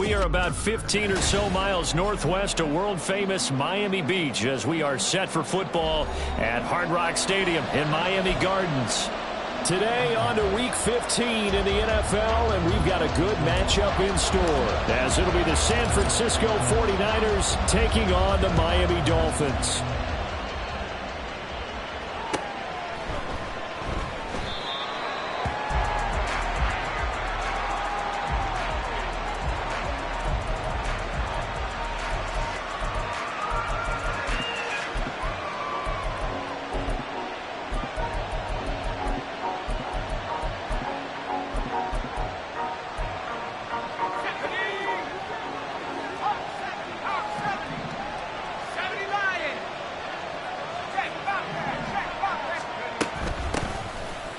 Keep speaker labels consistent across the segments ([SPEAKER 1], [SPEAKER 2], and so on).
[SPEAKER 1] we are about 15 or so miles northwest of world-famous Miami Beach as we are set for football at Hard Rock Stadium in Miami Gardens. Today on to Week 15 in the NFL, and we've got a good matchup in store as it'll be the San Francisco 49ers taking on the Miami Dolphins.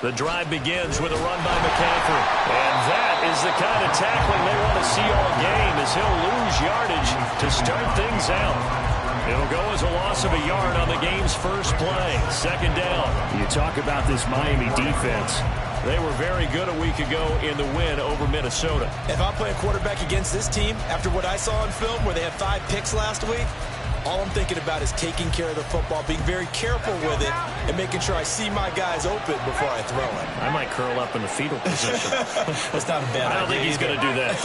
[SPEAKER 1] The drive begins with a run by McCaffrey. And that is the kind of tackling they want to see all game as he'll lose yardage to start things out. It'll go as a loss of a yard on the game's first play. Second down. You talk about this Miami defense. They were very good a week ago in the win over Minnesota.
[SPEAKER 2] If I'm playing quarterback against this team, after what I saw on film where they had 5 picks last week, all I'm thinking about is taking care of the football, being very careful with it, and making sure I see my guys open before I throw it.
[SPEAKER 1] I might curl up in the fetal position.
[SPEAKER 2] That's not a bad idea.
[SPEAKER 1] I don't think he's going to do that,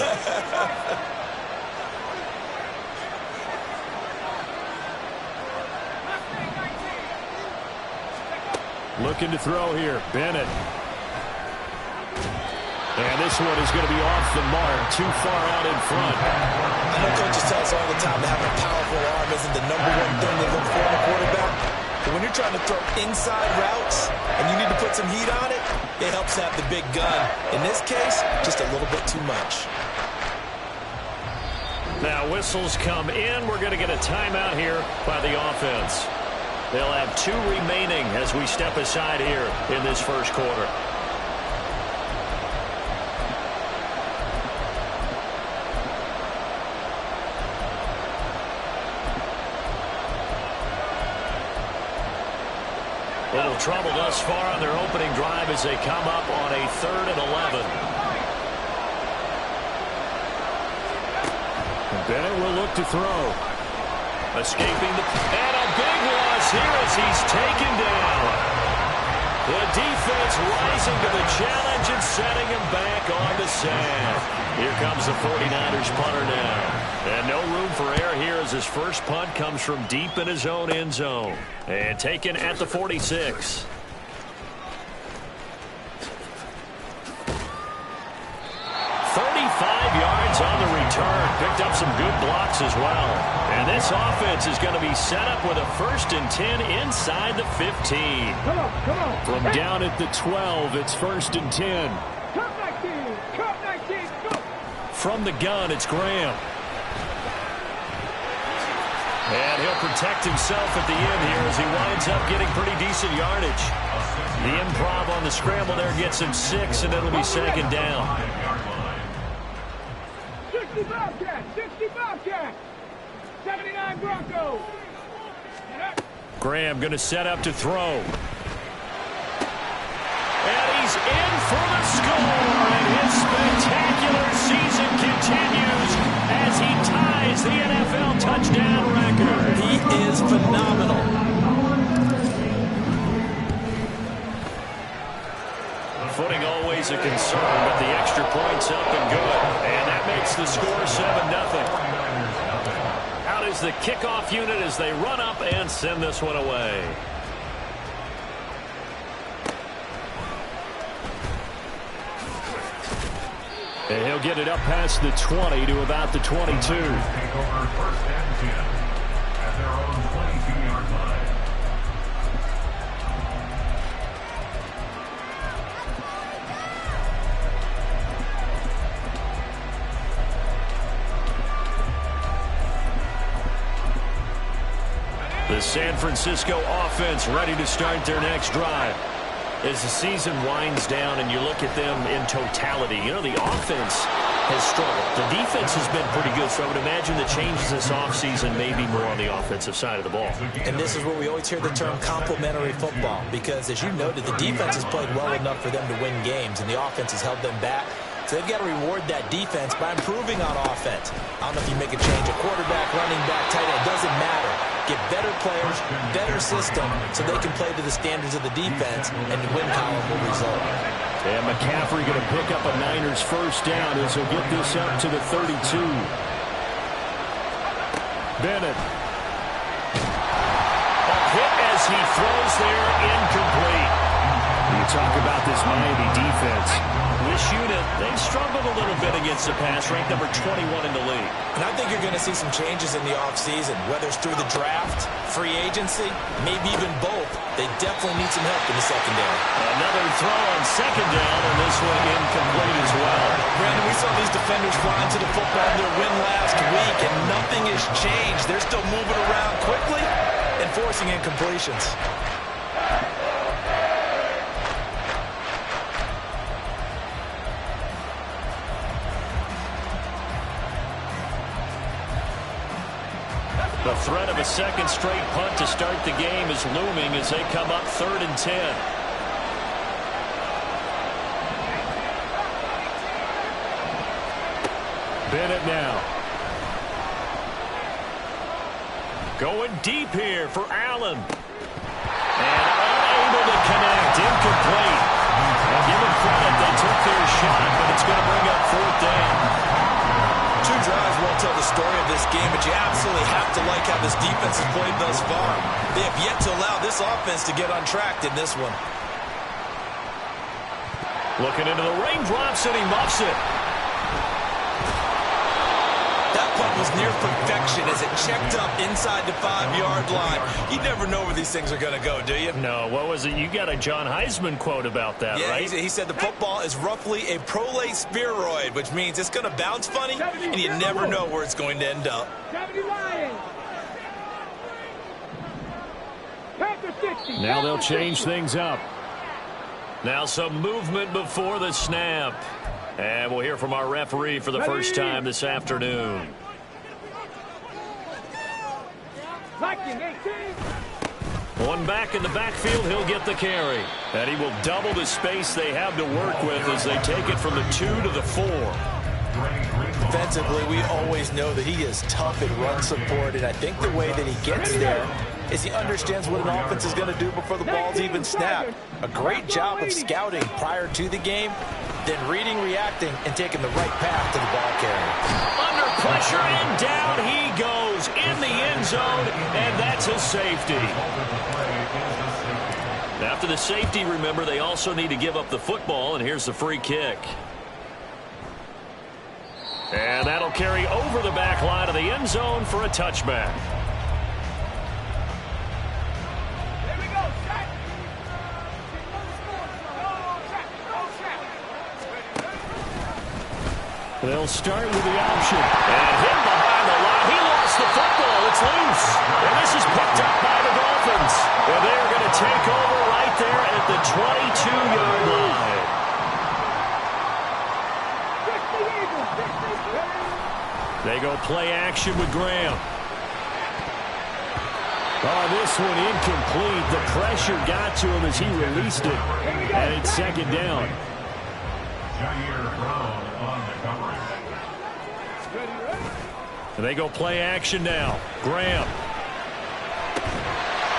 [SPEAKER 1] though. Looking to throw here. Bennett. And this one is going to be off the mark, too far out in front.
[SPEAKER 2] I know coaches tell us all the time that having a powerful arm isn't the number one thing they look for in a quarterback. But when you're trying to throw inside routes and you need to put some heat on it, it helps to have the big gun. In this case, just a little bit too much.
[SPEAKER 1] Now whistles come in. We're going to get a timeout here by the offense. They'll have 2 remaining as we step aside here in this first quarter. Little trouble thus far on their opening drive as they come up on a 3rd and 11. And Bennett will look to throw. Escaping the... And a big loss here as he's taken down. The defense rising to the challenge and setting him back on the sand. Here comes the 49ers punter now. And no room for error here as his first punt comes from deep in his own end zone. And taken at the 46. Yards on the return. Picked up some good blocks as well. And this offense is going to be set up with a 1st and 10 inside the 15.
[SPEAKER 3] Come on.
[SPEAKER 1] From down at the 12, it's 1st and 10.
[SPEAKER 3] Cut 19, go.
[SPEAKER 1] From the gun, it's Graham. And he'll protect himself at the end here as he winds up getting pretty decent yardage. The improv on the scramble there gets him 6, and it'll be 2nd down.
[SPEAKER 3] 65 cat. 79 Broncos.
[SPEAKER 1] Graham going to set up to throw. And he's in for the score. And his spectacular season continues as he ties the NFL touchdown record.
[SPEAKER 2] He is phenomenal.
[SPEAKER 1] Footing always a concern, but the extra point's up and good. And that makes the score 7-0. Out is the kickoff unit as they run up and send this one away. And he'll get it up past the 20 to about the 22. The San Francisco offense ready to start their next drive. As the season winds down and you look at them in totality, you know, the offense has struggled. The defense has been pretty good, so I would imagine the changes this offseason may be more on the offensive side of the ball.
[SPEAKER 2] And this is where we always hear the term complementary football, because as you noted, the defense has played well enough for them to win games, and the offense has held them back. So they've got to reward that defense by improving on offense. I don't know if you make a change, a quarterback, running back, tight end, it doesn't matter. Get better players, better system, so they can play to the standards of the defense, and the win column will result.
[SPEAKER 1] And McCaffrey going to pick up a Niners first down as he'll get this up to the 32. Bennett. A hit as he throws there, incomplete. You talk about this Miami defense. This unit, they've struggled a little bit against the pass, ranked number 21 in the league.
[SPEAKER 2] And I think you're going to see some changes in the offseason, whether it's through the draft, free agency, maybe even both. They definitely need some help in the secondary.
[SPEAKER 1] Another throw on second down, and this one incomplete as well.
[SPEAKER 2] Brandon, we saw these defenders flying to the football in their win last week, and nothing has changed. They're still moving around quickly and forcing incompletions.
[SPEAKER 1] The threat of a second straight punt to start the game is looming as they come up 3rd and 10. Bennett now. Going deep here for Allen. And unable to connect. Incomplete. Now give them credit. They took their shot, but it's going to bring up 4th down.
[SPEAKER 2] Two drives won't tell the story of this game, but you absolutely have to like how this defense has played thus far. They have yet to allow this offense to get untracked in this one.
[SPEAKER 1] Looking into the raindrops, and he muffs it.
[SPEAKER 2] That punt was near perfection as it checked up inside the 5-yard line. You never know where these things are going to go, do you?
[SPEAKER 1] No, what was it? You got a John Heisman quote about that,
[SPEAKER 2] yeah,
[SPEAKER 1] right?
[SPEAKER 2] He said the football is roughly a prolate spheroid, which means it's going to bounce funny, and you never know where it's going to end up.
[SPEAKER 3] 70 Lions. Panther 60.
[SPEAKER 1] Now they'll change things up. Now some movement before the snap. And we'll hear from our referee for the first time this afternoon. One back in the backfield, he'll get the carry. And he will double the space they have to work with as they take it from the 2 to the 4.
[SPEAKER 2] Defensively, we always know that he is tough in run support, and I think the way that he gets there is he understands what an offense is going to do before the ball's even snapped. A great job of scouting prior to the game, then reading, reacting, and taking the right path to the ball carrier.
[SPEAKER 1] Under pressure, and down he goes in the end zone, and that's a safety. After the safety, remember, they also need to give up the football, and here's the free kick. And that'll carry over the back line of the end zone for a touchback. They'll start with the option. And hit behind the line. He lost the football. It's loose. And this is picked up by the Dolphins. And they are going to take over right there at the 22-yard line. They go play action with Graham. Oh, this one incomplete. The pressure got to him as he released it. And it's 2nd down. And they go play action now. Graham.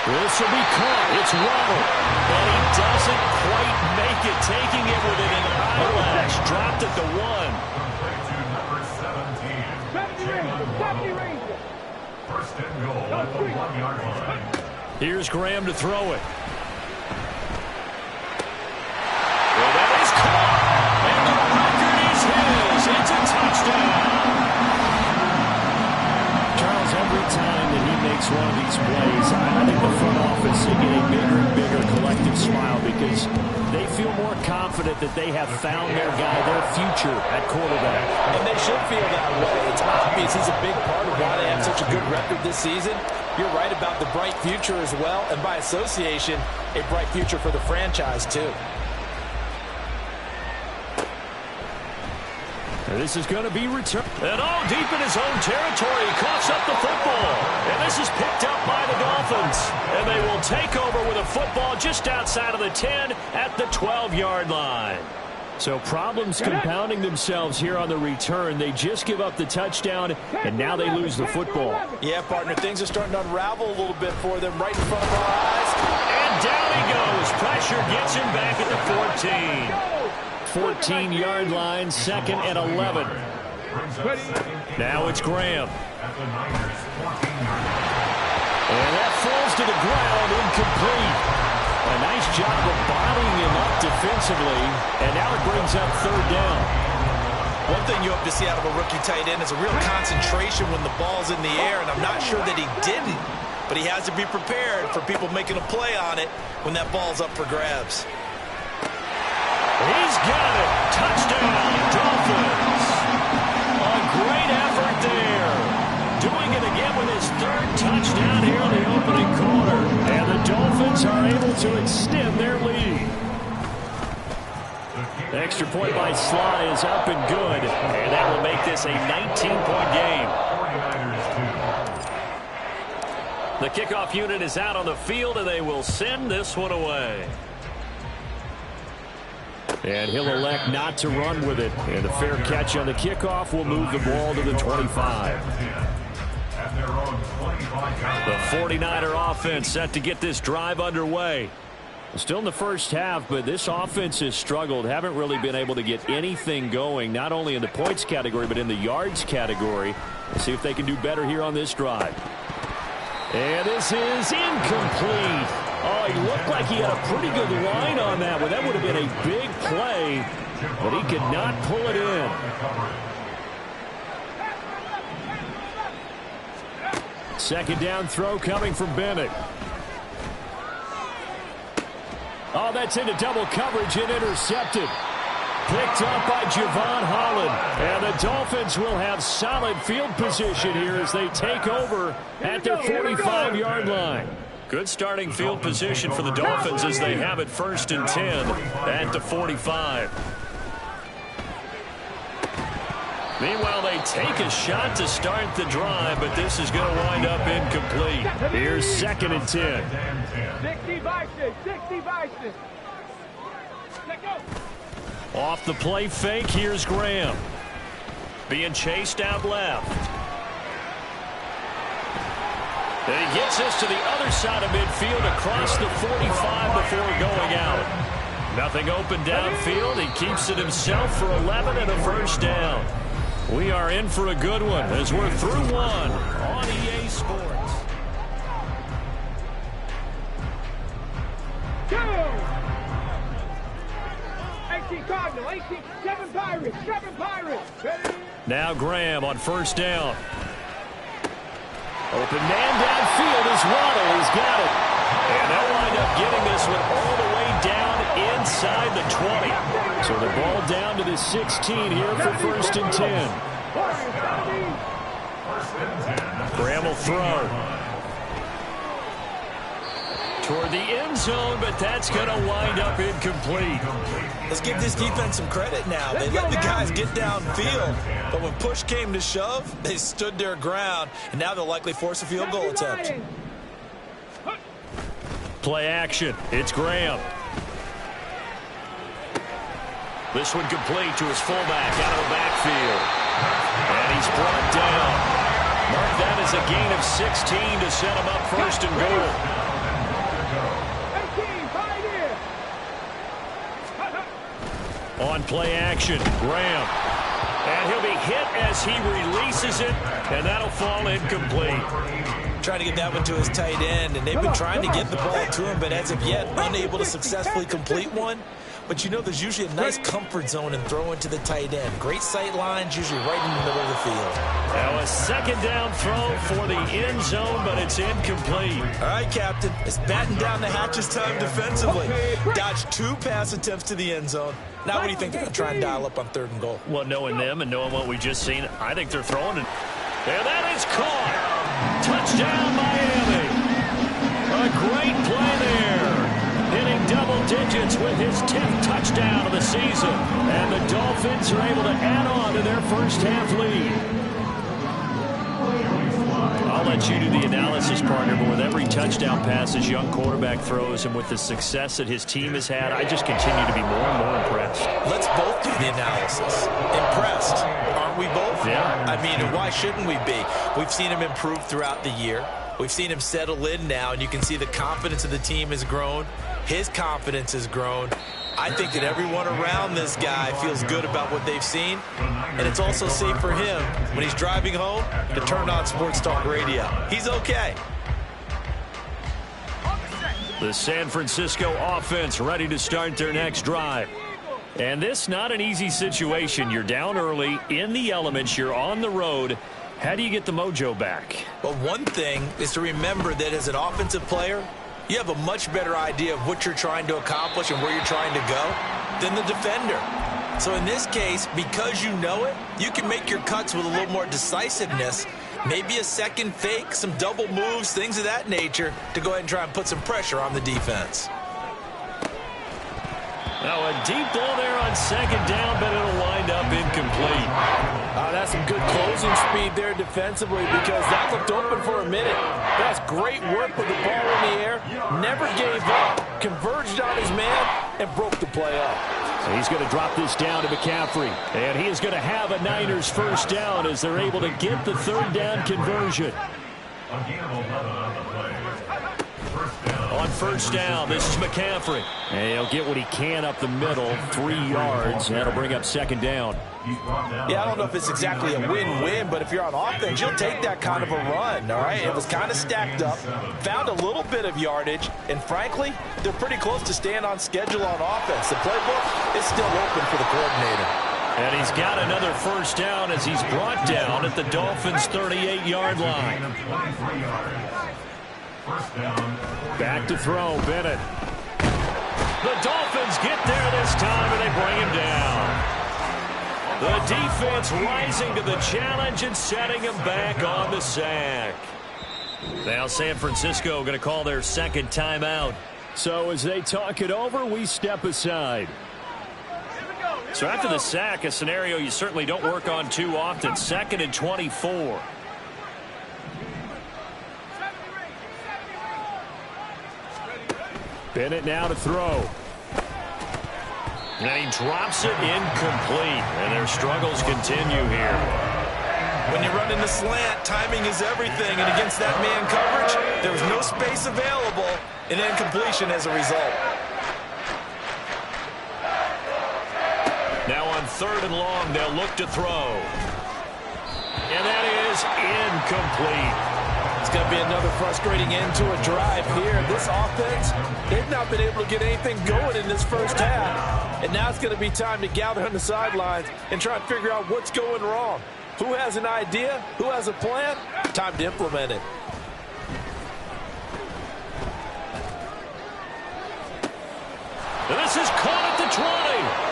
[SPEAKER 1] This will be caught. It's Waddle. And he doesn't quite make it. Taking it within an eyelash. Dropped at the 1.
[SPEAKER 3] First and goal at the 1-yard line.
[SPEAKER 1] Here's Graham to throw it. Well, that is caught. And the record is his. It's a touchdown. Charles, every time that he makes one of these plays, I think the front office is getting a bigger and bigger collective smile because they feel more confident that they have found their guy, their future at quarterback.
[SPEAKER 2] And they should feel that way. It's obvious he's a big part of why they have such a good record this season. You're right about the bright future as well, and by association, a bright future for the franchise too.
[SPEAKER 1] This is going to be returned. And all deep in his own territory, he coughs up the football. And this is picked up by the Dolphins. And they will take over with a football just outside of the 10 at the 12-yard line. So problems compounding themselves here on the return. They just give up the touchdown, and now they lose the football.
[SPEAKER 2] Yeah, partner, things are starting to unravel a little bit for them right in front of our eyes.
[SPEAKER 1] And down he goes. Pressure gets him back at the 14. 14-yard line, 2nd and 11. Now it's Graham. And that falls to the ground, incomplete. A nice job of bodying him up defensively, and now it brings up 3rd down.
[SPEAKER 2] One thing you hope to see out of a rookie tight end is a real concentration when the ball's in the air, and I'm not sure that he didn't, but he has to be prepared for people making a play on it when that ball's up for grabs.
[SPEAKER 1] He's got it. Touchdown, Dolphins. A great effort there. Doing it again with his 3rd touchdown here in the opening quarter. And the Dolphins are able to extend their lead. The extra point by Sly is up and good. And that will make this a 19-point game. The kickoff unit is out on the field, and they will send this one away. And he'll elect not to run with it. And a fair catch on the kickoff will move the ball to the 25. The 49er offense set to get this drive underway. Still in the first half, but this offense has struggled. Haven't really been able to get anything going, not only in the points category, but in the yards category. Let's see if they can do better here on this drive. And this is incomplete. Oh, he looked like he had a pretty good line on that one. That would have been a big play, but he could not pull it in. Second down throw coming from Bennett. Oh, that's into double coverage and intercepted. Picked up by Javon Holland. And the Dolphins will have solid field position here as they take over at their 45-yard line. Good starting field position for the Dolphins as they have it 1st and 10 at the 45. Meanwhile, they take a shot to start the drive, but this is going to wind up incomplete. Here's 2nd and 10.
[SPEAKER 3] 60 vices, 60 vices. Let go.
[SPEAKER 1] Off the play fake, here's Graham. Being chased out left. And he gets this to the other side of midfield across the 45 before going out. Nothing open downfield. He keeps it himself for 11 and a 1st down. We are in for a good one as we're through one on EA Sports.
[SPEAKER 3] Go! 18 Cardinal, 18, 7 Pirates, 7 Pirates. Ready?
[SPEAKER 1] Now Graham on 1st down. Open man downfield is Waddle. He's got it. And they'll wind up getting this one all the way down inside the 20. So the ball down to the 16 here for 1st and 10. Graham will throw. Toward the end zone, but that's going to wind up incomplete.
[SPEAKER 2] Let's give this defense some credit now. They let the guys get downfield, but when push came to shove, they stood their ground, and now they'll likely force a field goal attempt.
[SPEAKER 1] Play action. It's Graham. This one complete to his fullback out of the backfield. And he's brought down. Mark that as a gain of 16 to set him up 1st and goal. On play action, Graham. And he'll be hit as he releases it, and that'll fall incomplete.
[SPEAKER 2] Trying to get that one to his tight end, and they've been trying to get the ball to him, but as of yet, unable to successfully complete one. But you know there's usually a nice comfort zone in throwing to the tight end. Great sight lines, usually right in the middle of the field.
[SPEAKER 1] Now a 2nd down throw for the end zone, but it's incomplete.
[SPEAKER 2] All right, Captain. It's batten down the hatches time defensively. Dodged 2 pass attempts to the end zone. Now what do you think they're going to try and dial up on 3rd and goal?
[SPEAKER 1] Well, knowing them and knowing what we just seen, I think they're throwing it. And that is caught. Touchdown, Miami. A great play there. Hitting double digits with his 10th touchdown of the season. And the Dolphins are able to add on to their 1st half lead. I'll let you do the analysis, partner, but with every touchdown pass this young quarterback throws and with the success that his team has had, I just continue to be more and more impressed.
[SPEAKER 2] Let's both do the analysis. Impressed. Aren't we both?
[SPEAKER 1] Yeah.
[SPEAKER 2] I mean, why shouldn't we be? We've seen him improve throughout the year. We've seen him settle in now, and you can see the confidence of the team has grown. His confidence has grown. I think that everyone around this guy feels good about what they've seen, and it's also safe for him when he's driving home to turn on Sports Talk Radio. He's okay.
[SPEAKER 1] The San Francisco offense ready to start their next drive. And this not an easy situation. You're down early, in the elements, you're on the road. How do you get the mojo back?
[SPEAKER 2] Well, one thing is to remember that as an offensive player, you have a much better idea of what you're trying to accomplish and where you're trying to go than the defender. So in this case, because you know it, you can make your cuts with a little more decisiveness, maybe a second fake, some double moves, things of that nature, to go ahead and try and put some pressure on the defense.
[SPEAKER 1] Now a deep ball there on second down, but it'll wind up incomplete.
[SPEAKER 4] That's some good closing speed there defensively because that looked open for a minute. That's great work with the ball in the air. Never gave up, converged on his man, and broke the play up.
[SPEAKER 1] So he's going to drop this down to McCaffrey. And he is going to have a Niners first down as they're able to get the third down conversion. On first down, this is McCaffrey. And he'll get what he can up the middle, 3 yards. That'll bring up second down.
[SPEAKER 4] Yeah, I don't know if it's exactly a win-win, but if you're on offense, you'll take that kind of a run, all right? It was kind of stacked up, found a little bit of yardage, and frankly, they're pretty close to staying on schedule on offense. The playbook is still open for the coordinator.
[SPEAKER 1] And he's got another first down as he's brought down at the Dolphins' 38-yard line. Back to throw, Bennett. The Dolphins get there this time, and they bring him down. The defense rising to the challenge and setting him back on the sack. Now San Francisco going to call their second timeout. So as they talk it over, we step aside. So after the sack, a scenario you certainly don't work on too often. 2nd and 24. Bennett now to throw. And he drops it incomplete. And their struggles continue here.
[SPEAKER 2] When you're running the slant, timing is everything. And against that man coverage, there was no space available. And incompletion as a result.
[SPEAKER 1] Now on 3rd and long, they'll look to throw. And that is incomplete.
[SPEAKER 4] It's going to be another frustrating end to a drive here. This offense, they've not been able to get anything going in this first half. And now it's going to be time to gather on the sidelines and try and figure out what's going wrong. Who has an idea? Who has a plan? Time to implement it.
[SPEAKER 1] This is caught at the 20.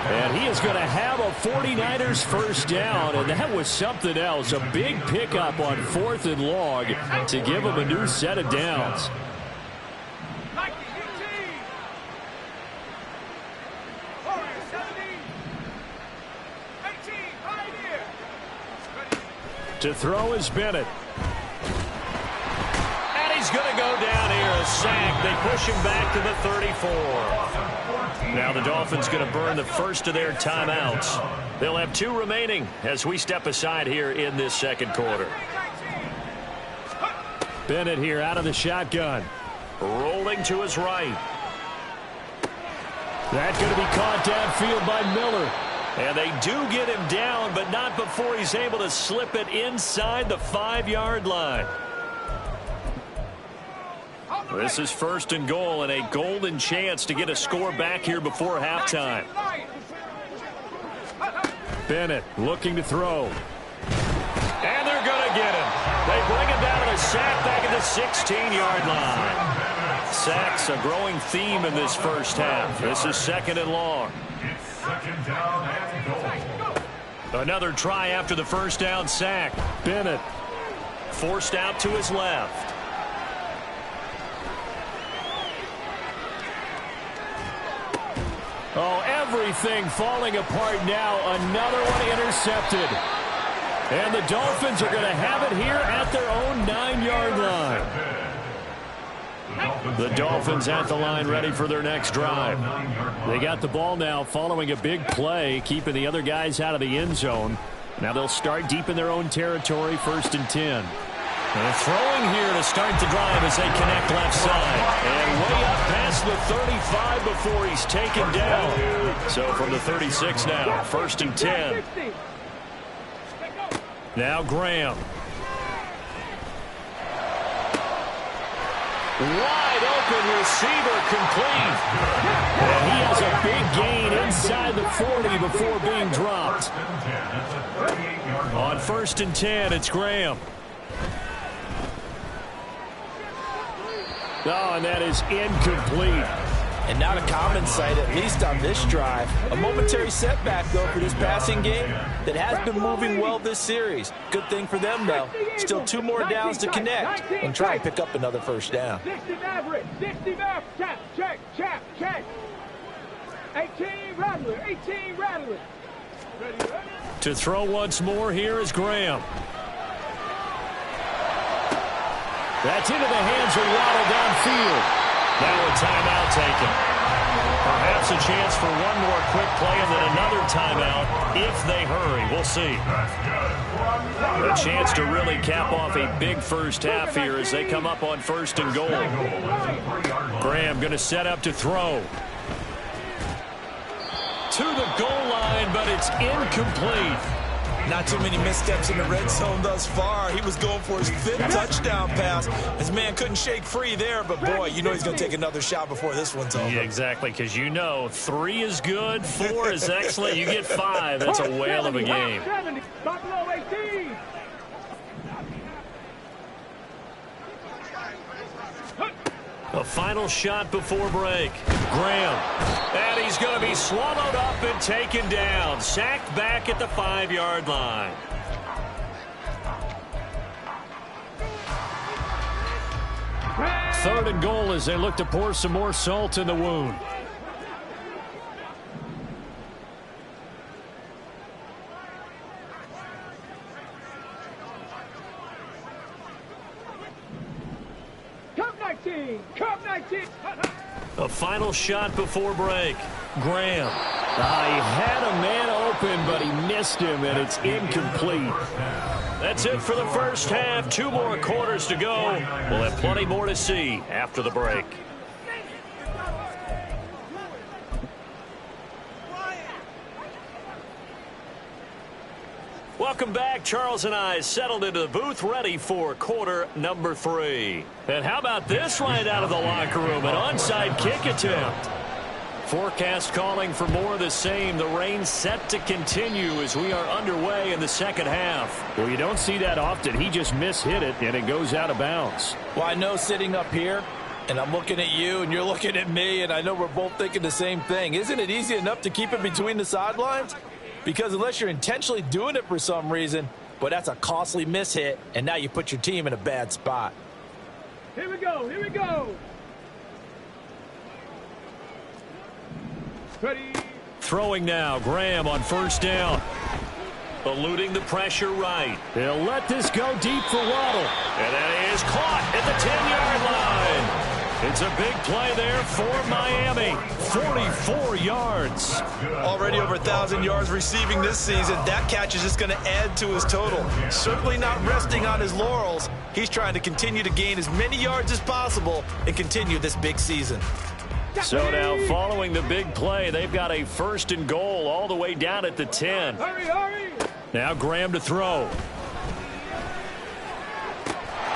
[SPEAKER 1] And he is going to have a 49ers first down, and that was something else. A big pickup on 4th and long to give him a new set of downs. To throw is Bennett. And he's going to go down here, a sack. They push him back to the 34. Now the Dolphins going to burn the first of their timeouts. They'll have 2 remaining as we step aside here in this second quarter. Bennett here out of the shotgun. Rolling to his right. That's going to be caught downfield by Miller. And they do get him down, but not before he's able to slip it inside the 5-yard line. This is 1st and goal and a golden chance to get a score back here before halftime. Bennett looking to throw. And they're going to get him. They bring him down to the sack back at the 16-yard line. Sacks a growing theme in this first half. This is 2nd and long. Another try after the first down sack. Bennett forced out to his left. Oh, everything falling apart now. Another one intercepted. And the Dolphins are going to have it here at their own 9-yard line. The Dolphins at the line ready for their next drive. They got the ball now following a big play, keeping the other guys out of the end zone. Now they'll start deep in their own territory, 1st and 10. They're throwing here to start the drive as they connect left side. And way up past the 35 before he's taken down. So from the 36 now, 1st and 10. Now Graham. Wide open receiver complete. And he has a big gain inside the 40 before being dropped. On 1st and 10, it's Graham. Oh, and that is incomplete.
[SPEAKER 4] And not a common sight, at least on this drive. A momentary setback, though, for this passing game that has been moving well this series. Good thing for them, though. Still 2 more downs to connect and try and pick up another 1st down.
[SPEAKER 3] 60 average, 60 check, check, check, check. 18 Rattler, 18 Rattler. Ready.
[SPEAKER 1] To throw once more, here is Graham. That's into the hands of Waddle downfield. Now a timeout taken. Perhaps a chance for one more quick play and then another timeout if they hurry. We'll see. A chance to really cap off a big first half here as they come up on 1st and goal. Graham going to set up to throw. To the goal line, but it's incomplete.
[SPEAKER 2] Not too many missteps in the red zone thus far. He was going for his 5th touchdown pass. His man couldn't shake free there, but boy, you know he's going to take another shot before this one's over.
[SPEAKER 1] Yeah, exactly, because you know 3 is good, 4 is excellent. You get 5. That's a whale of a game.
[SPEAKER 3] Buffalo 18.
[SPEAKER 1] A final shot before break. Graham. And he's going to be swallowed up and taken down. Sacked back at the 5-yard line. Third and goal as they look to pour some more salt in the wound.
[SPEAKER 3] Cup 19.
[SPEAKER 1] A final shot before break. Graham. He had a man open, but he missed him, and it's incomplete. That's it for the first half. 2 more quarters to go. We'll have plenty more to see after the break. Welcome back. Charles and I settled into the booth ready for quarter number 3. And how about this right out of the locker room? An onside kick attempt. Forecast calling for more of the same. The rain set to continue as we are underway in the second half. Well, you don't see that often. He just mishit it, and it goes out of bounds.
[SPEAKER 4] Well, I know sitting up here, and I'm looking at you, and you're looking at me, and I know we're both thinking the same thing. Isn't it easy enough to keep it between the sidelines? Because unless you're intentionally doing it for some reason, but that's a costly mishit, and now you put your team in a bad spot.
[SPEAKER 3] Here we go, here we go. Ready.
[SPEAKER 1] Throwing now, Graham on 1st down. Eluding the pressure right. They'll let this go deep for Waddle. And that is caught at the 10-yard line. It's a big play there for Miami. 44 yards.
[SPEAKER 2] Already over 1,000 yards receiving this season. That catch is just going to add to his total. Certainly not resting on his laurels. He's trying to continue to gain as many yards as possible and continue this big season.
[SPEAKER 1] So now following the big play, they've got a 1st and goal all the way down at the 10.
[SPEAKER 3] Hurry, hurry.
[SPEAKER 1] Now Graham to throw.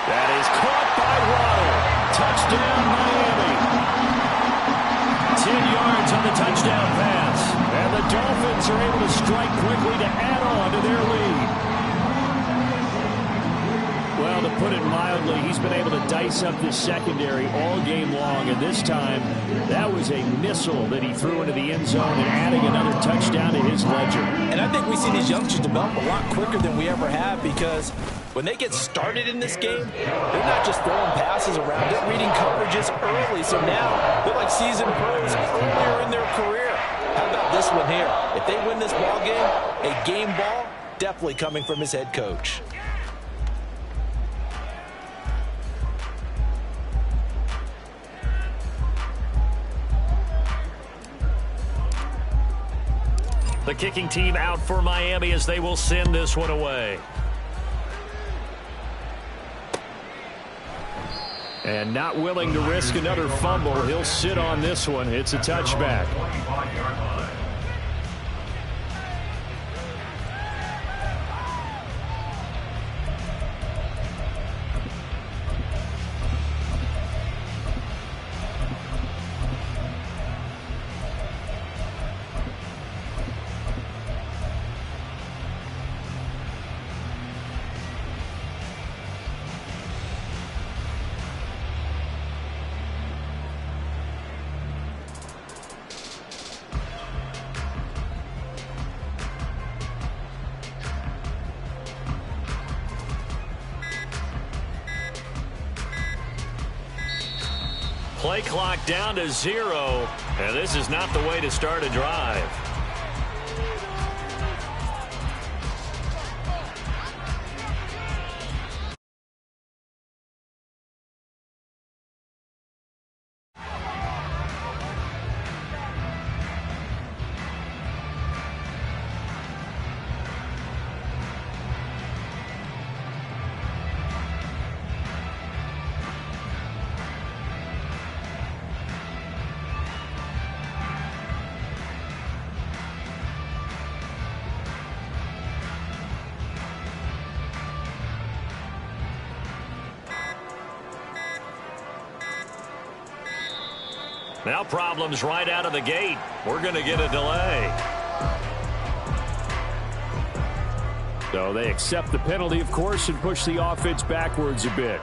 [SPEAKER 1] That is caught by Waddle. Touchdown, Miami. 10 yards on the touchdown pass. And the Dolphins are able to strike quickly to add on to their lead. Well, to put it mildly, he's been able to dice up this secondary all game long. And this time, that was a missile that he threw into the end zone and adding another touchdown to his ledger.
[SPEAKER 4] And I think we see these youngsters develop a lot quicker than we ever have because when they get started in this game, they're not just throwing passes around. They're reading coverages early. So now they're like seasoned pros earlier in their career. How about this one here? If they win this ball game, a game ball,
[SPEAKER 2] definitely coming from his head coach.
[SPEAKER 1] The kicking team out for Miami as they will send this one away. And not willing to risk another fumble, he'll sit on this one. It's a touchback. Play clock down to 0, and this is not the way to start a drive. Now problems right out of the gate. We're going to get a delay. So they accept the penalty, of course, and push the offense backwards a bit.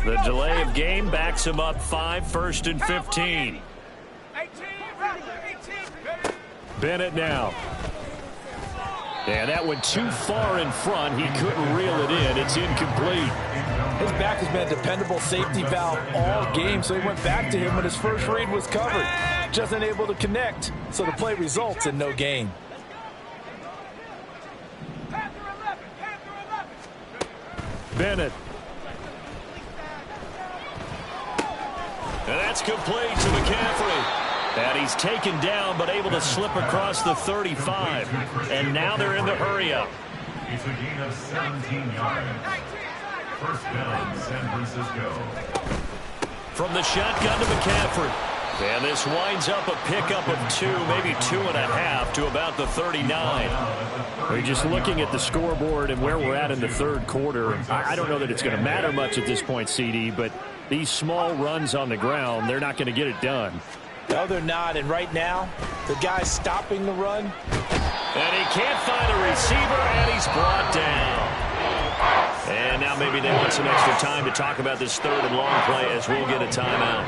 [SPEAKER 1] The delay of game backs him up 5, 1st and 15. Bennett now. And that went too far in front. He couldn't reel it in. It's incomplete.
[SPEAKER 4] His back has been a dependable safety valve all game, so he went back to him when his first read was covered. Just unable to connect, so the play results in no gain.
[SPEAKER 1] Bennett. And that's complete to McCaffrey. And he's taken down, but able to slip across the 35. And now they're in the hurry-up.
[SPEAKER 5] It's a gain of 17 yards. First down, San Francisco.
[SPEAKER 1] From the shotgun to McCaffrey. And this winds up a pickup of 2, maybe 2.5 to about the 39. We're just looking at the scoreboard and where we're at in the third quarter. I don't know that it's going to matter much at this point, CD, but these small runs on the ground, they're not going to get it done.
[SPEAKER 4] No, they're not. And right now, the guy's stopping the run.
[SPEAKER 1] And he can't find a receiver, and he's brought down. And now maybe they want some extra time to talk about this third and long play as we'll get a timeout.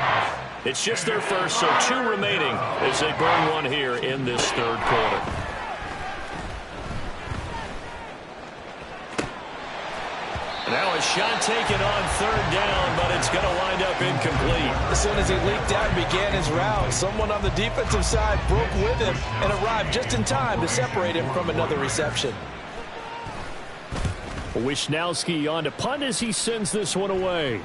[SPEAKER 1] It's just their first, so 2 remaining as they burn one here in this third quarter. Now a shot taken on third down, but it's going to wind up incomplete.
[SPEAKER 4] As soon as he leaked out and began his route, someone on the defensive side broke with him and arrived just in time to separate him from another reception.
[SPEAKER 1] Wisnowski on to punt as he sends this one away.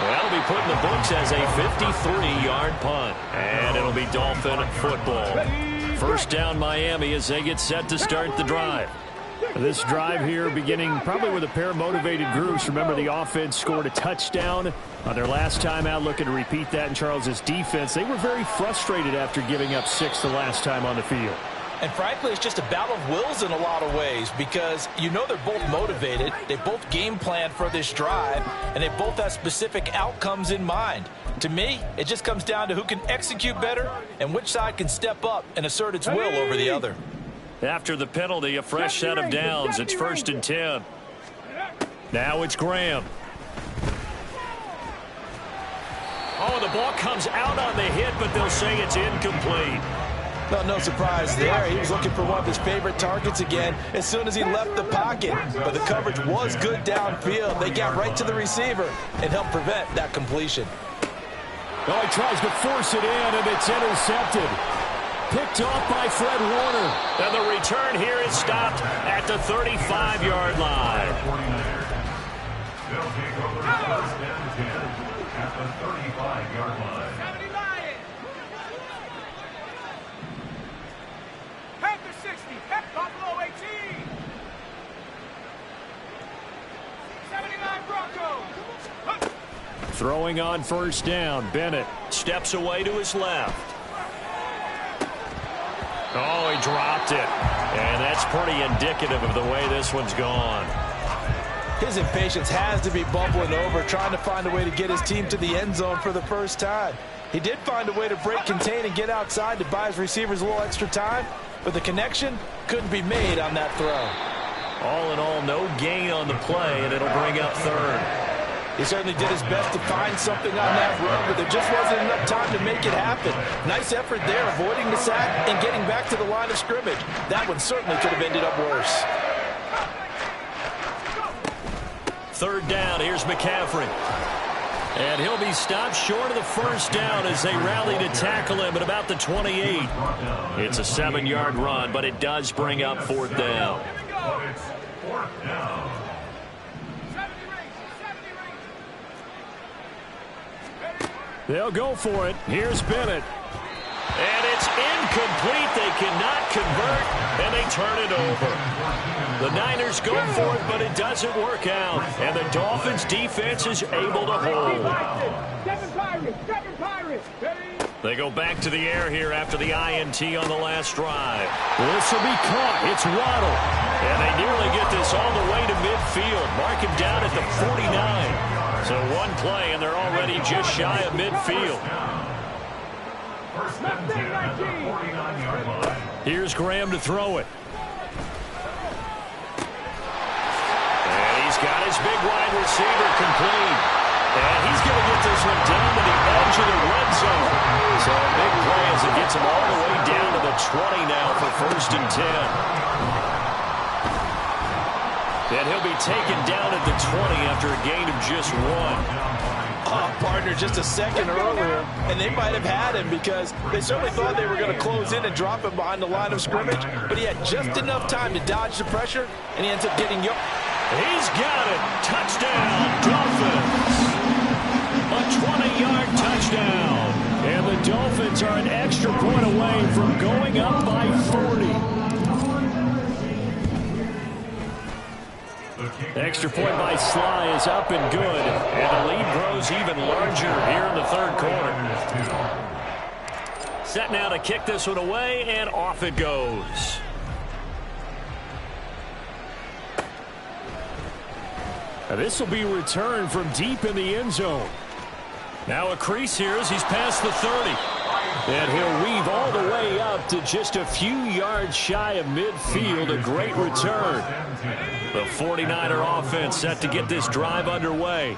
[SPEAKER 1] That'll be put in the books as a 53-yard punt. And it'll be Dolphin football. First down Miami as they get set to start the drive. This drive here beginning probably with a pair of motivated groups. Remember, the offense scored a touchdown on their last time out, looking to repeat that in Charles's defense. They were very frustrated after giving up 6 the last time on the field.
[SPEAKER 4] And frankly, it's just a battle of wills in a lot of ways because you know they're both motivated. They both game plan for this drive, and they both have specific outcomes in mind. To me, it just comes down to who can execute better and which side can step up and assert its will over the other.
[SPEAKER 1] After the penalty, a fresh set of downs. It's 1st and 10. Now it's Graham. Oh, the ball comes out on the hit, but they'll say it's incomplete.
[SPEAKER 4] No surprise there. He was looking for one of his favorite targets again as soon as he left the pocket. But the coverage was good downfield. They got right to the receiver and helped prevent that completion.
[SPEAKER 1] Oh, he tries to force it in, and it's intercepted. Picked off by Fred Warner. And the return here is stopped at the 35-yard line.
[SPEAKER 5] 49ers. They'll take over first and 10 at the 35-yard line.
[SPEAKER 3] Panther 60, Buffalo 18. 79 Broncos.
[SPEAKER 1] Throwing on first down, Bennett steps away to his left. Oh, he dropped it. And that's pretty indicative of the way this one's gone.
[SPEAKER 4] His impatience has to be bubbling over, trying to find a way to get his team to the end zone for the first time. He did find a way to break contain and get outside to buy his receivers a little extra time, but the connection couldn't be made on that throw.
[SPEAKER 1] All in all, no gain on the play, and it'll bring up third.
[SPEAKER 4] He certainly did his best to find something on that run, but there just wasn't enough time to make it happen. Nice effort there, avoiding the sack and getting back to the line of scrimmage. That one certainly could have ended up worse.
[SPEAKER 1] Third down, here's McCaffrey. And he'll be stopped short of the first down as they rally to tackle him at about the 28. It's a 7-yard run, but it does bring up fourth down.
[SPEAKER 5] But it's fourth down.
[SPEAKER 1] They'll go for it. Here's Bennett. And it's incomplete. They cannot convert, and they turn it over. The Niners go for it, but it doesn't work out. And the Dolphins defense is able to hold.
[SPEAKER 3] Seven Pirates.
[SPEAKER 1] They go back to the air here after the INT on the last drive. This will be caught. It's Waddle. And they nearly get this all the way to midfield. Mark him down at the 49. So one play, and they're already just shy of midfield.
[SPEAKER 5] First and 10 at the 49-yard line.
[SPEAKER 1] Here's Graham to throw it. And he's got his big wide receiver complete. And he's going to get this one down to the edge of the red zone. So a big play as it gets him all the way down to the 20 now for first and 10. And he'll be taken down at the 20 after a gain of just 1.
[SPEAKER 4] Partner just a second earlier, and they might have had him because they certainly thought they were going to close in and drop him behind the line of scrimmage, but he had just enough time to dodge the pressure, and he ends up getting yard.
[SPEAKER 1] He's got it. Touchdown, Dolphins. A 20-yard touchdown. And the Dolphins are an extra point away from going up by 40. Extra point by Sly is up and good, and the lead grows even larger here in the third quarter. Set now to kick this one away, and off it goes. Now this will be returned from deep in the end zone. Now a crease here as he's past the 30. And he'll weave all the way up to just a few yards shy of midfield. A great return. The 49er offense set to get this drive underway.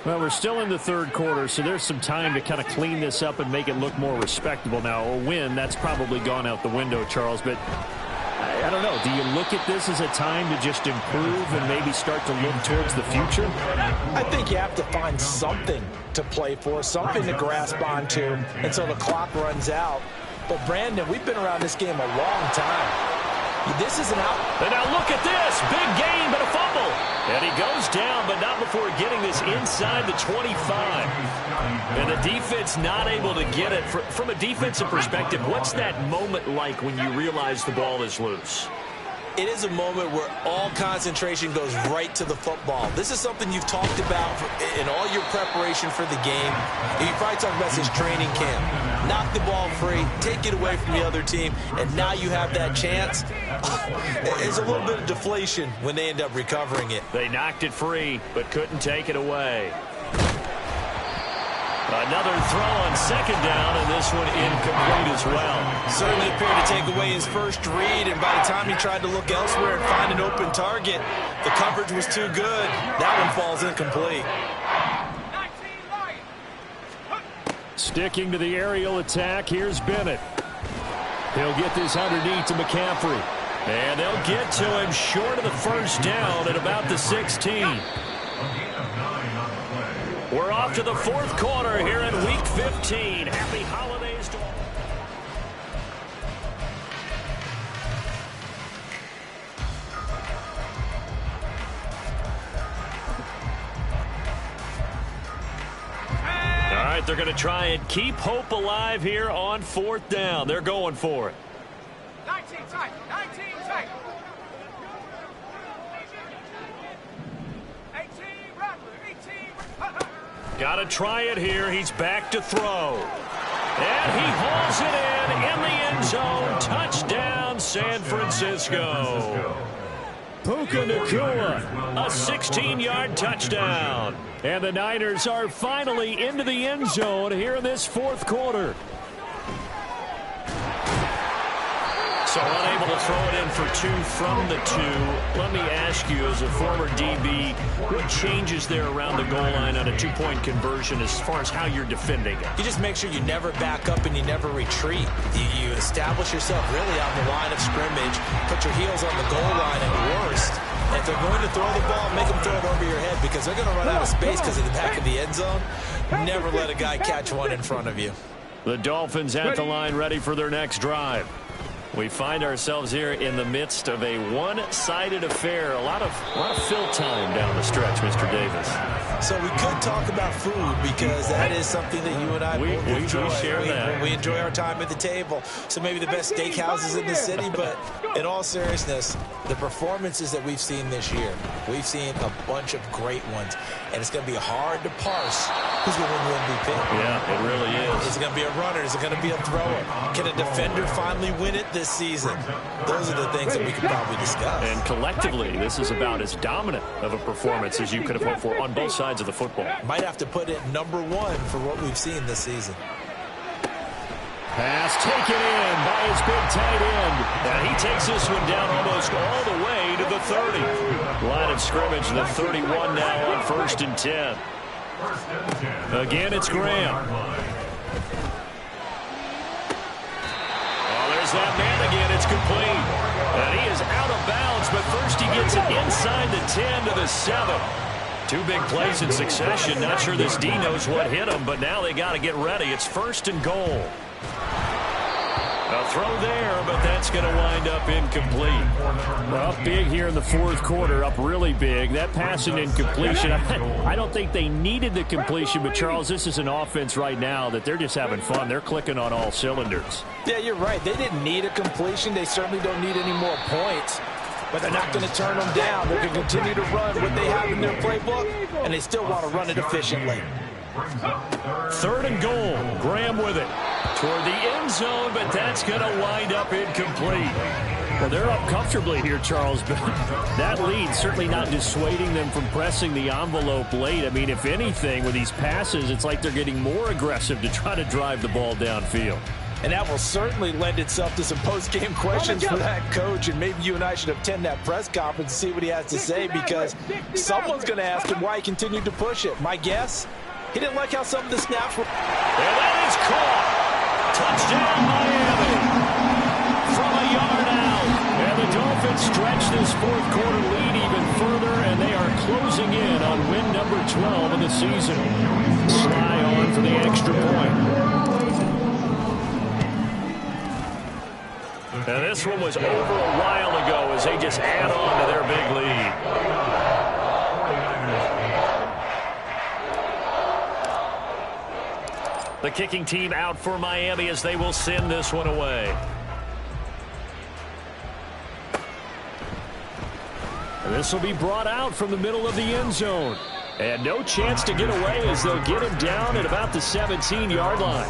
[SPEAKER 6] Well, we're still in the third quarter, so there's some time to kind of clean this up and make it look more respectable now. A win, that's probably gone out the window, Charles, but I don't know. Do you look at this as a time to just improve and maybe start to look towards the future?
[SPEAKER 4] I think you have to find something to play for, something to grasp onto until the clock runs out. But, Brandon, we've been around this game a long time. This is an out.
[SPEAKER 1] And now look at this. Big gain, but a fumble. And he goes down, but not before getting this inside the 25. And the defense not able to get it. From a defensive perspective, what's that moment like when you realize the ball is loose?
[SPEAKER 2] It is a moment where all concentration goes right to the football. This is something you've talked about in all your preparation for the game. You probably talked about this training camp. Knock the ball free, take it away from the other team, and now you have that chance. There's a little bit of deflation when they end up recovering it.
[SPEAKER 1] They knocked it free, but couldn't take it away. Another throw on second down, and this one incomplete as well.
[SPEAKER 2] Certainly appeared to take away his first read, and by the time he tried to look elsewhere and find an open target, the coverage was too good. That one falls incomplete.
[SPEAKER 6] Sticking to the aerial attack, here's Bennett. He'll get this underneath to McCaffrey.
[SPEAKER 1] And they'll get to him short of the first down at about the 16. We're off to the fourth quarter here in Week 15. Happy holidays to all. All right, they're going to try and keep hope alive here on fourth down. They're going for it.
[SPEAKER 3] 19 tight, 19 tight. 18 Rattler, 18.
[SPEAKER 1] Got to try it here. He's back to throw. And he hauls it in the end zone. Touchdown, San Francisco.
[SPEAKER 6] Puka Nacua.
[SPEAKER 1] A 16-yard touchdown.
[SPEAKER 6] And the Niners are finally into the end zone here in this fourth quarter.
[SPEAKER 1] So unable to throw it in for two from the two. Let me ask you, as a former DB, what changes there around the goal line on a two-point conversion as far as how you're defending it?
[SPEAKER 2] You just make sure you never back up and you never retreat. You establish yourself really on the line of scrimmage, put your heels on the goal line at worst. And if they're going to throw the ball, make them throw it over your head because they're going to run out of space because of the back of the end zone. Never let a guy catch one in front of you.
[SPEAKER 1] The Dolphins at the line ready for their next drive. We find ourselves here in the midst of a one-sided affair. A lot of fill time down the stretch, Mr. Davis.
[SPEAKER 2] So we could talk about food because that is something that you and I both enjoy.
[SPEAKER 1] We share that.
[SPEAKER 2] We enjoy our time at the table. So maybe the best steakhouses in the city, but in all seriousness, the performances that we've seen this year, we've seen a bunch of great ones, and it's going to be hard to parse who's going to win the MVP.
[SPEAKER 1] Yeah, it really is.
[SPEAKER 2] Is it going to be a runner? Is it going to be a thrower? Can a defender finally win it this season? Those are the things that we could probably discuss.
[SPEAKER 1] And collectively, this is about as dominant of a performance as you could have hoped for on both sides of the football.
[SPEAKER 2] Might have to put it number one for what we've seen this season.
[SPEAKER 6] Pass taken in by his big tight end.
[SPEAKER 1] And he takes this one down almost all the way to the 30. Line of scrimmage, the 31 now on 1st and 10. Again, it's Graham. Oh, there's that man again. It's complete. And he is out of bounds, but first he gets it inside the 10 to the 7. Two big plays in succession. Not sure this D knows what hit him, but now they got to get ready. It's 1st and goal. A throw there, but that's going to wind up incomplete.
[SPEAKER 6] Well, up big here in the fourth quarter, up really big. That pass and incompletion, I don't think they needed the completion, but Charles, this is an offense right now that they're just having fun. They're clicking on all cylinders.
[SPEAKER 4] Yeah, you're right. They didn't need a completion. They certainly don't need any more points. But they're not going to turn them down. They're going to continue to run what they have in their playbook, and they still want to run it efficiently.
[SPEAKER 1] 3rd and goal. Graham with it toward the end zone, but that's going to wind up incomplete.
[SPEAKER 6] Well, they're up comfortably here, Charles, but that lead certainly not dissuading them from pressing the envelope late. I mean, if anything, with these passes, it's like they're getting more aggressive to try to drive the ball downfield.
[SPEAKER 4] And that will certainly lend itself to some post-game questions for that coach, and maybe you and I should attend that press conference and see what he has to say, because someone's going to ask him why he continued to push it. My guess, he didn't like how some of the snaps were.
[SPEAKER 1] And that is caught. Touchdown, Miami. From a yard out. And the Dolphins stretch this fourth quarter lead even further, and they are closing in on win number 12 of the season. Sly on for the extra point. Now this one was over a while ago as they just add on to their big lead. The kicking team out for Miami as they will send this one away. And this will be brought out from the middle of the end zone. And no chance to get away as they'll get him down at about the 17-yard line.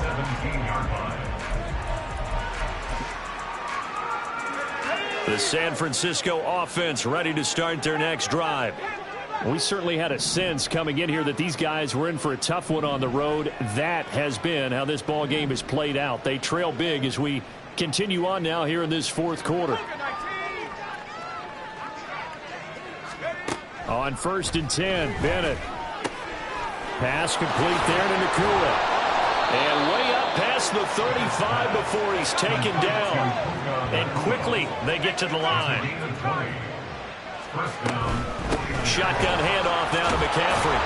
[SPEAKER 1] The San Francisco offense ready to start their next drive. We certainly had a sense coming in here that these guys were in for a tough one on the road. That has been how this ball game has played out. They trail big as we continue on now here in this fourth quarter. On 1st and 10, Bennett. Pass complete there to Nakua. And way up past the 35 before he's taken down. And quickly they get to the line. Shotgun handoff now to McCaffrey.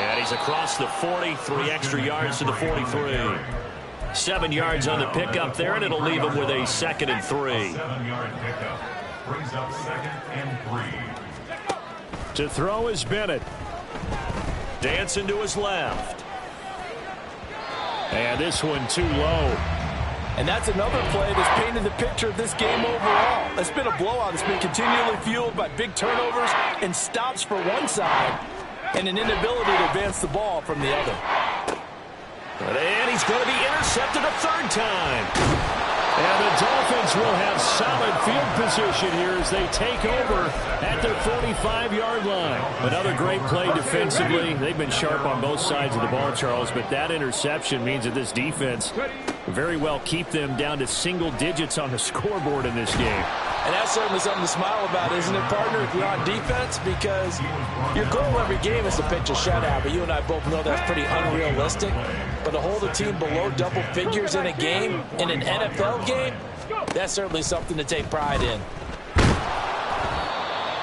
[SPEAKER 1] And he's across the 40, 3 extra yards to the 43. 7 yards on the pickup there, and it'll leave him with a 2nd and 3.
[SPEAKER 5] 7-yard pickup brings up 2nd and 3.
[SPEAKER 6] To throw is Bennett.
[SPEAKER 1] Dancing to his left.
[SPEAKER 6] And this one too low.
[SPEAKER 4] And that's another play that's painted the picture of this game overall. It's been a blowout. It's been continually fueled by big turnovers and stops for one side and an inability to advance the ball from the other.
[SPEAKER 1] And he's going to be intercepted a 3rd time. And the Dolphins will have solid field position here as they take over at their 45-yard line. Another great play defensively. They've been sharp on both sides of the ball, Charles, but that interception means that this defense very well keep them down to single digits on the scoreboard in this game.
[SPEAKER 4] And that's certainly something to smile about, isn't it, partner, if you're on defense? Because your goal every game is to pitch a shutout, but you and I both know that's pretty unrealistic. But to hold a team below double figures in a game, in an NFL game, that's certainly something to take pride in.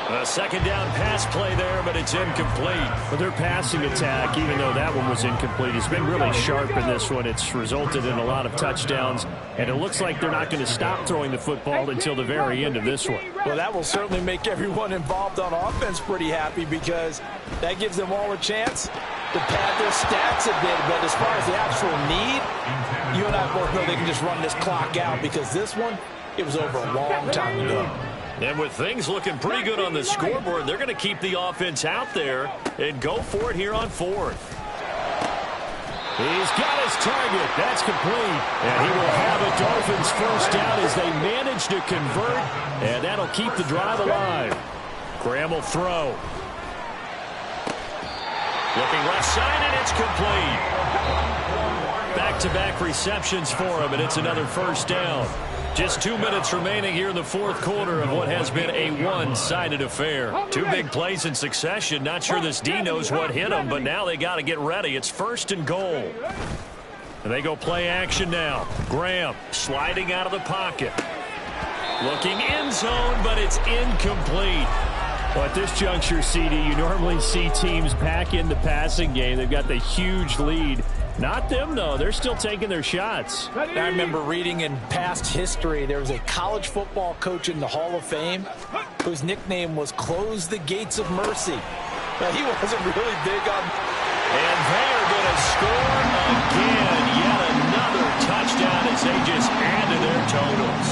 [SPEAKER 1] A 2nd down pass play there, but it's incomplete.
[SPEAKER 6] But their passing attack, even though that one was incomplete, has been really sharp in this one. It's resulted in a lot of touchdowns, and it looks like they're not going to stop throwing the football until the very end of this one.
[SPEAKER 4] Well, that will certainly make everyone involved on offense pretty happy, because that gives them all a chance to pad their stats a bit. But as far as the actual need, you and I both know they can just run this clock out, because this one, it was over a long time ago.
[SPEAKER 1] And with things looking pretty good on the scoreboard, they're going to keep the offense out there and go for it here on 4th. He's got his target. That's complete. And he will have a Dolphins 1st down as they manage to convert. And that'll keep the drive alive. Graham will throw. Looking left side, and it's complete. Back-to-back receptions for him, and it's another 1st down. Just 2 minutes remaining here in the fourth quarter of what has been a one-sided affair. 2 big plays in succession. Not sure this D knows what hit him, but now they got to get ready. It's 1st and goal. And they go play action now. Graham sliding out of the pocket. Looking end zone, but it's incomplete.
[SPEAKER 6] Well, at this juncture, CD, you normally see teams pack in the passing game. They've got the huge lead. Not them, though. They're still taking their shots.
[SPEAKER 4] I remember reading in past history, there was a college football coach in the Hall of Fame whose nickname was Close the Gates of Mercy. Now, he wasn't really big on...
[SPEAKER 1] And they are going to score again. Yet another touchdown as they just add to their totals.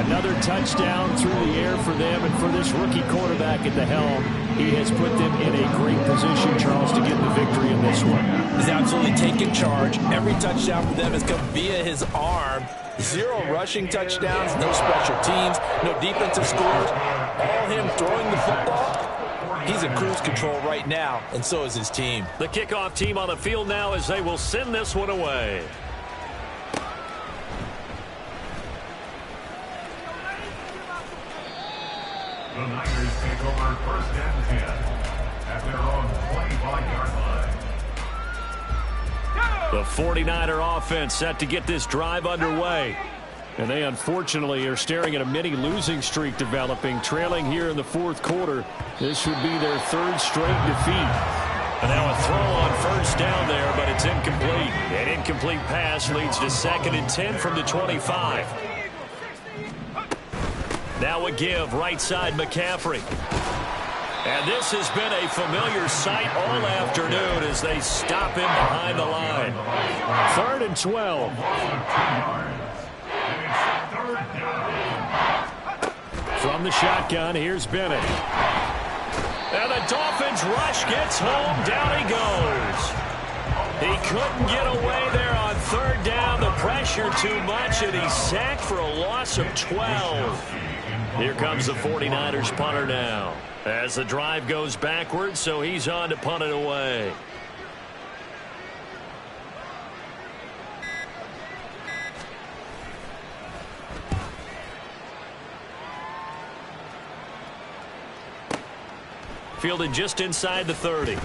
[SPEAKER 6] Another touchdown through the air for them, and for this rookie quarterback at the helm, he has put them in a great position, Charles, to get the victory in this one.
[SPEAKER 4] He's absolutely taken charge. Every touchdown for them has come via his arm. 0 rushing touchdowns, no special teams, no defensive scores. All him throwing the football. He's in cruise control right now, and so is his team.
[SPEAKER 1] The kickoff team on the field now as they will send this one away.
[SPEAKER 5] The Niners take over 1st and 10 at their own 25-yard line.
[SPEAKER 1] The 49er offense set to get this drive underway.
[SPEAKER 6] And they unfortunately are staring at a mini losing streak developing, trailing here in the 4th quarter. This would be their 3rd straight defeat.
[SPEAKER 1] And now a throw on 1st down there, but it's incomplete. An incomplete pass leads to 2nd and 10 from the 25. Now a give right side McCaffrey. And this has been a familiar sight all afternoon as they stop him behind the line.
[SPEAKER 6] 3rd and 12. From the shotgun, here's Bennett.
[SPEAKER 1] And the Dolphins rush gets home. Down he goes. He couldn't get away there on 3rd down. The pressure too much, and he's sacked for a loss of 12. Here comes the 49ers punter now. As the drive goes backwards, so he's on to punt it away. Fielded just inside the 30.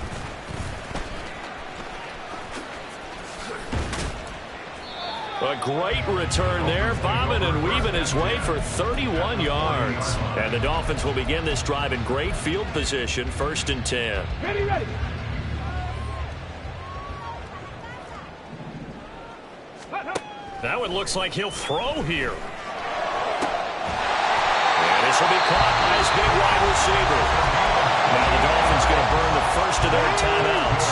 [SPEAKER 1] A great return there, bobbing and weaving his way for 31 yards. And the Dolphins will begin this drive in great field position, 1st and 10.
[SPEAKER 3] Ready, ready.
[SPEAKER 1] That one looks like he'll throw here. And this will be caught by his big wide receiver. Now the Dolphins going to burn the 1st of their timeouts.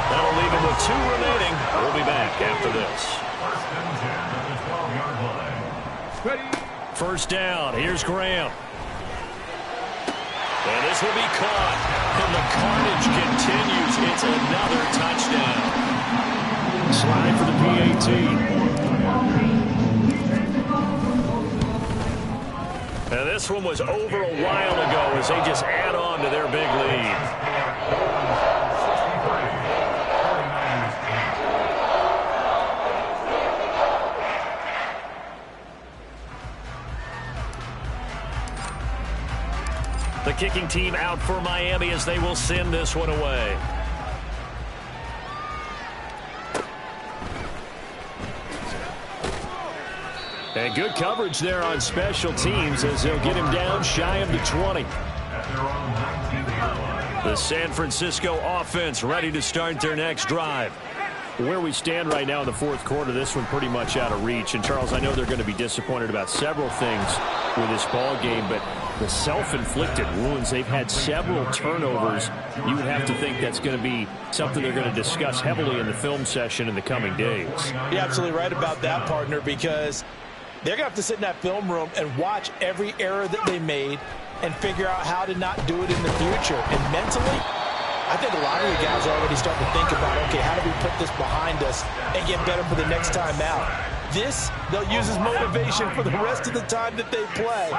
[SPEAKER 1] That'll leave him with 2 remaining. We'll be back after this.
[SPEAKER 5] 1st and 10 at the 12-yard line.
[SPEAKER 3] Ready.
[SPEAKER 1] 1st down. Here's Graham. And this will be caught. And the carnage continues. It's another touchdown.
[SPEAKER 6] Slide for the PAT.
[SPEAKER 1] And this one was over a while ago as they just add on to their big lead. The kicking team out for Miami as they will send this one away.
[SPEAKER 6] And good coverage there on special teams as they'll get him down shy of the 20.
[SPEAKER 1] The San Francisco offense ready to start their next drive.
[SPEAKER 6] Where we stand right now in the 4th quarter, this one pretty much out of reach. And, Charles, I know they're going to be disappointed about several things with this ball game, but the self-inflicted wounds, they've had several turnovers. You would have to think that's going to be something they're going to discuss heavily in the film session in the coming days.
[SPEAKER 4] You're absolutely right about that, partner, because they're going to have to sit in that film room and watch every error that they made and figure out how to not do it in the future. And mentally, I think a lot of the guys are already starting to think about, okay, how do we put this behind us and get better for the next time out? This, they'll use as motivation for the rest of the time that they play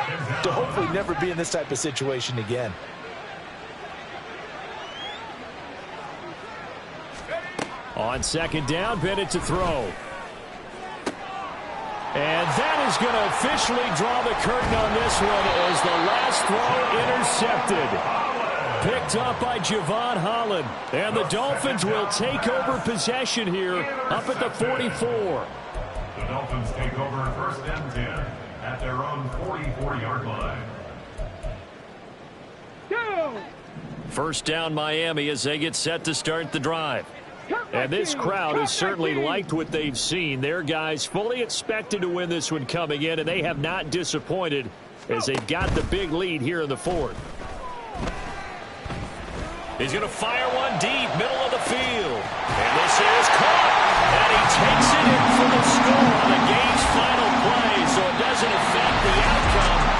[SPEAKER 4] to hopefully never be in this type of situation again.
[SPEAKER 6] On 2nd down, Bennett to throw. And that is going to officially draw the curtain on this one as the last throw intercepted. Picked up by Javon Holland. And the Dolphins will take over possession here up at the 44.
[SPEAKER 5] The Dolphins take over 1st and 10 at their own 44-yard line.
[SPEAKER 3] Go.
[SPEAKER 1] 1st down Miami as they get set to start the drive.
[SPEAKER 6] And this crowd has certainly liked what they've seen. Their guys fully expected to win this one coming in, and they have not disappointed as they've got the big lead here in the 4th.
[SPEAKER 1] He's going to fire one deep, middle of the field. And this is caught. And he takes it in for the score on the game's final play, so it doesn't affect the outcome